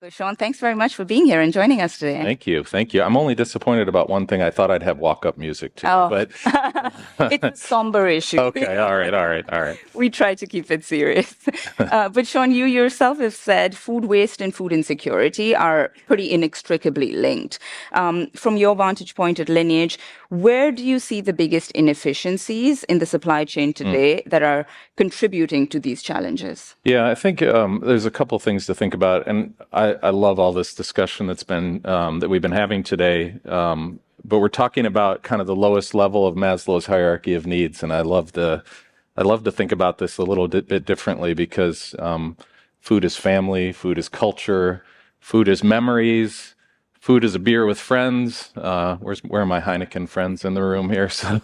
So, Sean, thanks very much for being here and joining us today. Thank you. Thank you. I'm only disappointed about one thing. I thought I'd have walk-up music too, Oh, but it's a somber issue. okay. All right. All right. All right. We try to keep it serious. But Sean, you yourself have said food waste and food insecurity are pretty inextricably linked. From your vantage point at Lineage, where do you see the biggest inefficiencies in the supply chain today that are contributing to these challenges? Yeah, I think there's a couple things to think about, and I love all this discussion that we've been having today. But we're talking about kind of the lowest level of Maslow's hierarchy of needs, and I love to think about this a little bit differently because food is family, food is culture, food is memories, food is a beer with friends. Where are my Heineken friends in the room here? So,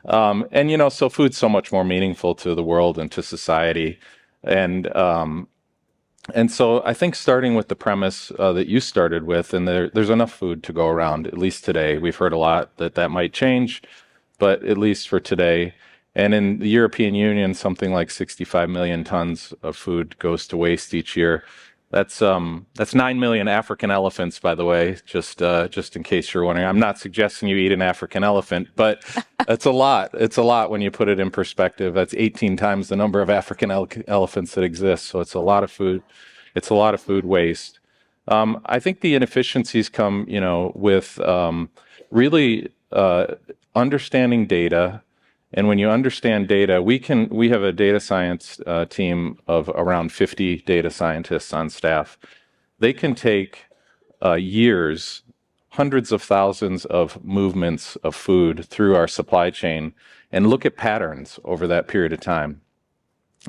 so food's so much more meaningful to the world and to society. And so I think starting with the premise that you started with, and there's enough food to go around, at least today. We've heard a lot that might change, but at least for today. And in the European Union, something like 65 million tons of food goes to waste each year. That's 9 million African elephants, by the way, just in case you're wondering. I'm not suggesting you eat an African elephant, but it's a lot. It's a lot when you put it in perspective. That's 18 times the number of African elephants that exist. So it's a lot of food. It's a lot of food waste. I think the inefficiencies come, with really understanding data. And when you understand data, we have a data science team of around 50 data scientists on staff. They can take years, hundreds of thousands of movements of food through our supply chain and look at patterns over that period of time.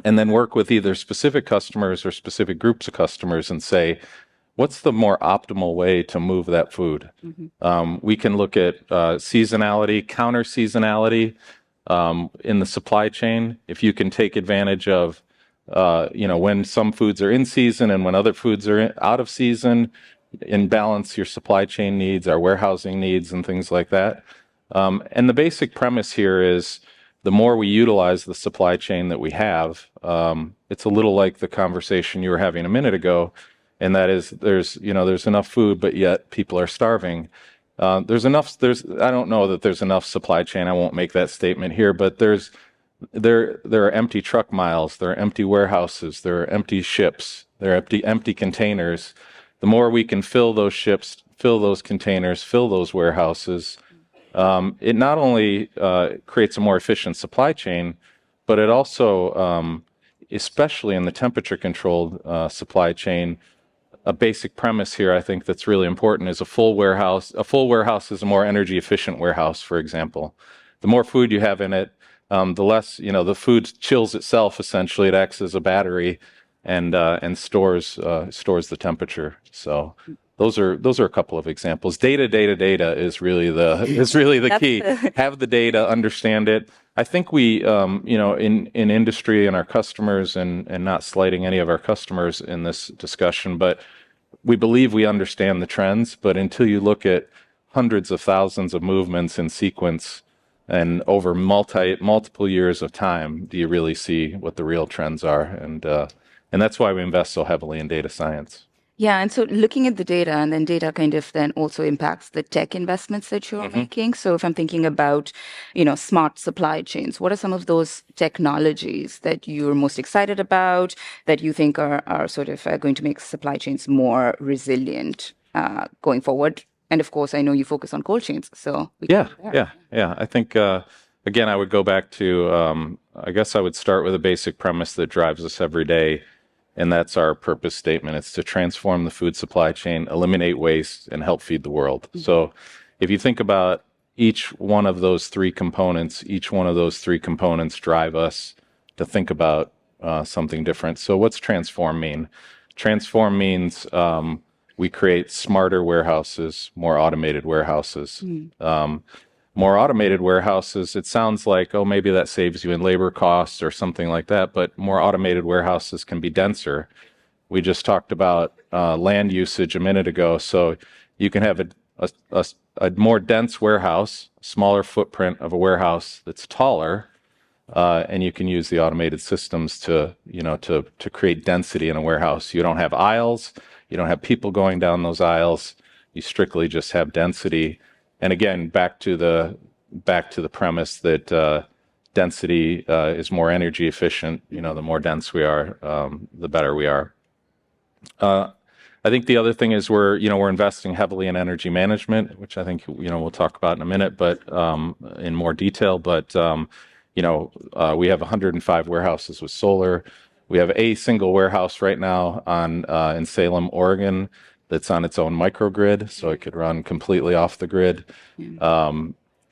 And then work with either specific customers or specific groups of customers and say, what's the more optimal way to move that food? We can look at seasonality, counter seasonality. In the supply chain, if you can take advantage of, when some foods are in season and when other foods are out of season, and balance your supply chain needs, our warehousing needs, and things like that. And the basic premise here is the more we utilize the supply chain that we have, it's a little like the conversation you were having a minute ago, and that is there's enough food, but yet people are starving. I don't know that there's enough supply chain. I won't make that statement here, but there are empty truck miles, there are empty warehouses, there are empty ships, there are empty containers. The more we can fill those ships, fill those containers, fill those warehouses, it not only creates a more efficient supply chain, but it also, especially in the temperature controlled supply chain, a basic premise here, I think, that's really important is a full warehouse. A full warehouse is a more energy efficient warehouse, for example. The more food you have in it, the less, the food chills itself, essentially. It acts as a battery and stores the temperature. So those are a couple of examples. Data is really the key. Have the data, understand it. I think we, in industry and our customers, and not slighting any of our customers in this discussion, but we believe we understand the trends. But until you look at hundreds of thousands of movements in sequence and over multiple years of time, do you really see what the real trends are? And that's why we invest so heavily in data science. Yeah, and so looking at the data, and then data kind of then also impacts the tech investments that you're making. So if I'm thinking about, smart supply chains, what are some of those technologies that you're most excited about that you think are sort of going to make supply chains more resilient going forward? And of course, I know you focus on cold chains, so yeah. I think again, I would go back to I guess I would start with a basic premise that drives us every day. And that's our purpose statement. It's to transform the food supply chain, eliminate waste, and help feed the world. So if you think about each one of those three components drive us to think about something different. So what's transform mean? Transform means we create smarter warehouses, more automated warehouses. More automated warehouses, it sounds like, oh, maybe that saves you in labor costs or something like that, but more automated warehouses can be denser. We just talked about land usage a minute ago, so you can have a more dense warehouse, smaller footprint of a warehouse that's taller, and you can use the automated systems to, to create density in a warehouse. You don't have aisles, you don't have people going down those aisles. You strictly just have density. And again, back to the premise that density is more energy efficient. The more dense we are, the better we are. I think the other thing is we're investing heavily in energy management, which I think we'll talk about in a minute, but in more detail. But we have 105 warehouses with solar. We have a single warehouse right now in Salem, Oregon, that's on its own microgrid, so it could run completely off the grid.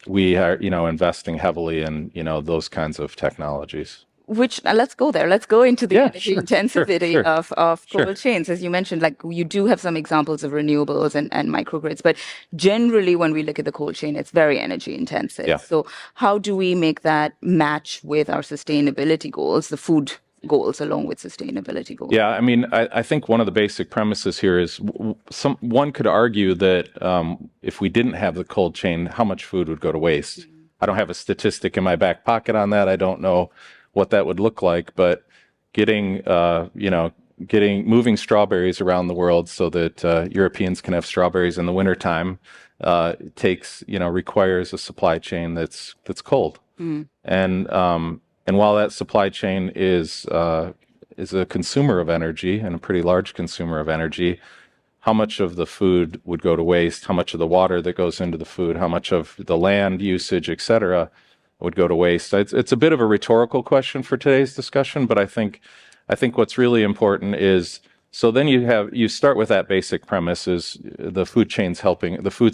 We are investing heavily in those kinds of technologies. Which let's go there. Let's go into the Yeah, energy sure, intensity sure, of sure. cold chains. As you mentioned, like you do have some examples of renewables and microgrids, but generally when we look at the cold chain, it's very energy intensive. Yeah. So how do we make that match with our sustainability goals, the food goals along with sustainability goals? Yeah, I mean, I think one of the basic premises here is one could argue that if we didn't have the cold chain, how much food would go to waste? I don't have a statistic in my back pocket on that. I don't know what that would look like, but getting moving strawberries around the world so that Europeans can have strawberries in the wintertime requires a supply chain that's cold. And while that supply chain is a consumer of energy and a pretty large consumer of energy, how much of the food would go to waste, how much of the water that goes into the food, how much of the land usage, et cetera, would go to waste. It's a bit of a rhetorical question for today's discussion, but I think what's really important is, so then you start with that basic premise is the food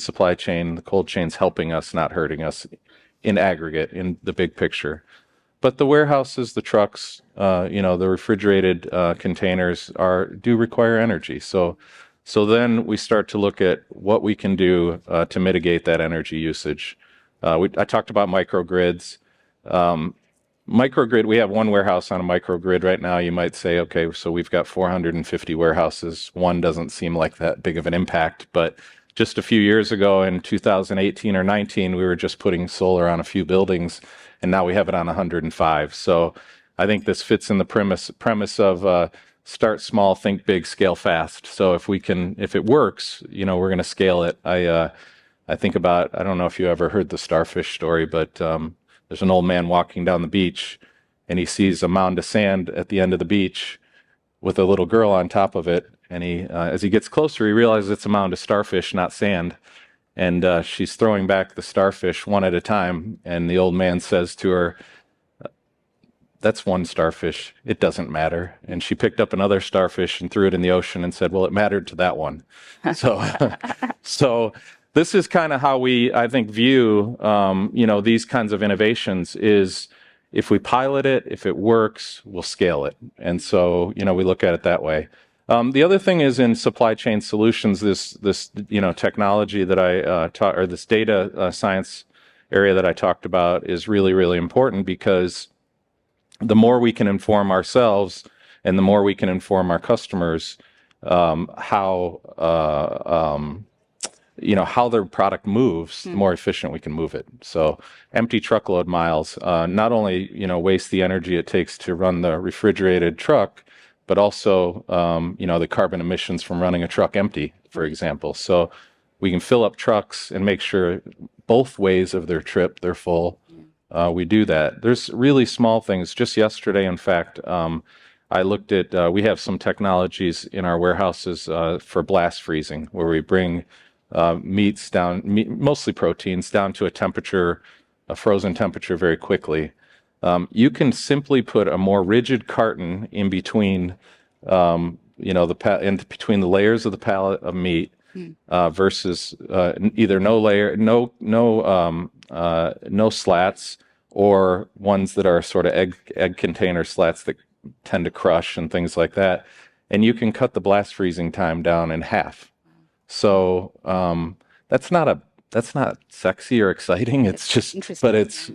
supply chain, the cold chain's helping us, not hurting us in aggregate, in the big picture. But the warehouses, the trucks, the refrigerated containers do require energy. So then we start to look at what we can do to mitigate that energy usage. I talked about microgrids. We have one warehouse on a microgrid right now. You might say, okay, so we've got 450 warehouses. One doesn't seem like that big of an impact, but just a few years ago in 2018 or 19, we were just putting solar on a few buildings, and now we have it on 105. So I think this fits in the premise of start small, think big, scale fast. So if it works, we're going to scale it. I think about, I don't know if you ever heard the starfish story, but there's an old man walking down the beach, and he sees a mound of sand at the end of the beach with a little girl on top of it. And as he gets closer, he realizes it's a mound of starfish, not sand. And she's throwing back the starfish one at a time. And the old man says to her, "That's one starfish. It doesn't matter." And she picked up another starfish and threw it in the ocean and said, "Well, it mattered to that one." So this is kind of how we, I think, view, these kinds of innovations is if we pilot it, if it works, we'll scale it. And so, we look at it that way. The other thing is in supply chain solutions, this technology that I taught, or this data science area that I talked about is really, really important, because the more we can inform ourselves and the more we can inform our customers how their product moves, the more efficient we can move it. So empty truckload miles not only waste the energy it takes to run the refrigerated truck, but also the carbon emissions from running a truck empty, for example. So we can fill up trucks and make sure both ways of their trip they're full. We do that. There's really small things. Just yesterday, in fact, I looked at, we have some technologies in our warehouses for blast freezing, where we bring meats down, mostly proteins, down to a frozen temperature very quickly. You can simply put a more rigid carton in between, between the layers of the pallet of meat versus either no slats, or ones that are sort of egg container slats that tend to crush and things like that. And you can cut the blast freezing time down in half. So that's not sexy or exciting. It's just, but it's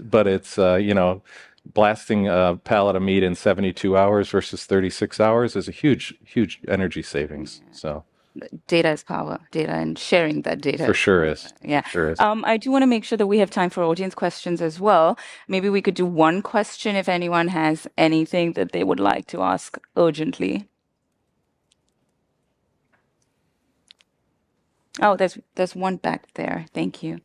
blasting a pallet of meat in 72 hours versus 36 hours is a huge energy savings. So data is power, data and sharing that data. For sure is. Yeah. Sure is. I do want to make sure that we have time for audience questions as well. Maybe we could do one question if anyone has anything that they would like to ask urgently. Oh, there's one back there. Thank you.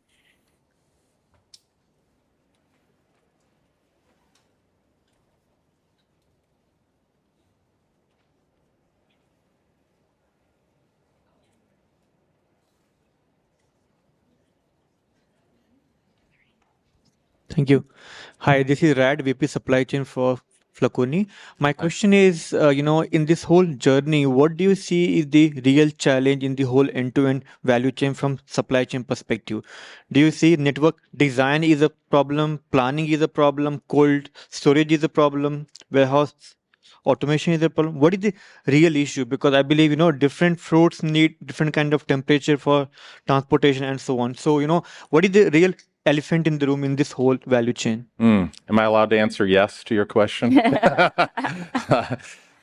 Thank you. Hi, this is Rad, VP Supply Chain for Flaconi. My question is, in this whole journey, what do you see is the real challenge in the whole end-to-end value chain from supply chain perspective? Do you see network design is a problem, planning is a problem, cold storage is a problem, warehouse automation is a problem? What is the real issue? Because I believe, different fruits need different kind of temperature for transportation and so on. So, what is the real elephant in the room in this whole value chain? Am I allowed to answer yes to your question?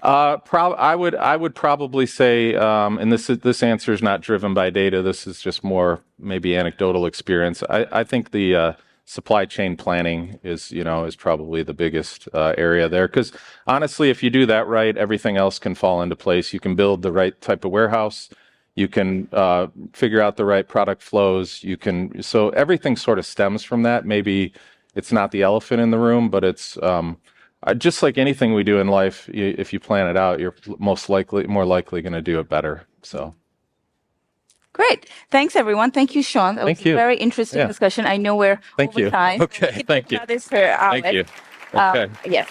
I would probably say, and this answer is not driven by data. This is just more maybe anecdotal experience. I think the supply chain planning is probably the biggest area there, because honestly, if you do that right, everything else can fall into place. You can build the right type of warehouse. You can figure out the right product flows. So everything sort of stems from that. Maybe it's not the elephant in the room, but it's just like anything we do in life. If you plan it out, you're more likely going to do it better. So. Great. Thanks, everyone. Thank you, Sean. That Thank was you. a very interesting discussion. I know we're Thank over you. time. Okay. Thank you. This for Thank you. Okay. Yes.